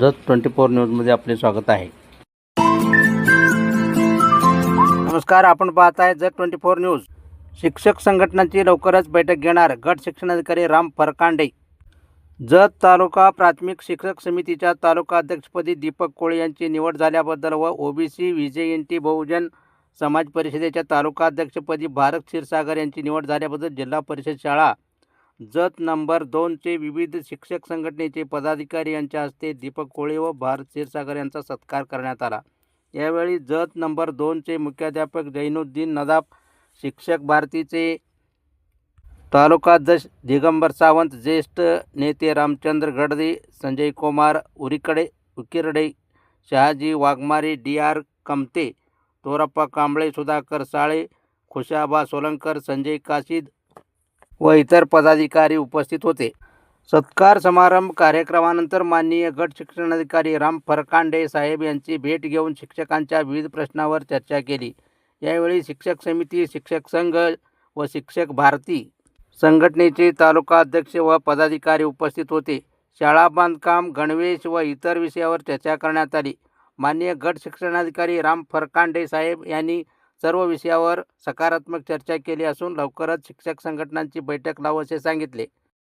जत 24 न्यूजमध्ये आपले स्वागत आहे. नमस्कार, आपण पाहत आहे जत 24 न्यूज. शिक्षक संघटनांची लवकरच बैठक घेणार गट शिक्षणाधिकारी राम फरकांडे. जत तालुका प्राथमिक शिक्षक समितीच्या तालुका अध्यक्षपदी दीपक कोळे यांची निवड झाल्याबद्दल व ओबीसी व्हीजेएनटी बहुजन समाज परिषदेच्या तालुका अध्यक्षपदी भारत क्षीरसागर यांची निवड झाल्याबद्दल जिल्हा परिषद शाळा जत नंबर 2चे विविध शिक्षक संघटनेचे पदाधिकारी यांच्या हस्ते दीपक कोळे व भारत क्षीरसागर यांचा सत्कार करण्यात आला. यावेळी जत नंबर 2चे मुख्याध्यापक जैनुद्दीन नदाफ, शिक्षक भारतीचे तालुका अध्यक्ष दिगंबर सावंत, ज्येष्ठ नेते रामचंद्र गडदे, संजय कुमार उकिरडे, शहाजी वाघमारे, डी.आर. कमते, तोरप्पा कांबळे, सुधाकर साळे, खुशाबा सोलंकर, संजय काशीद व इतर पदाधिकारी उपस्थित होते. सत्कार समारंभ कार्यक्रमानंतर माननीय गट शिक्षणाधिकारी राम फरकांडे साहेब यांची भेट घेऊन शिक्षकांच्या विविध प्रश्नांवर चर्चा केली. यावेळी शिक्षक समिती, शिक्षक संघ व शिक्षक भारती संघटनेचे तालुका अध्यक्ष व पदाधिकारी उपस्थित होते. शाळा बांधकाम, गणवेश व इतर विषयावर चर्चा करण्यात आली. माननीय गट शिक्षणाधिकारी राम फरकांडे साहेब यांनी सर्व विषयावर सकारात्मक चर्चा केली असून लवकरच शिक्षक संघटनांची बैठक लावू असे सांगितले.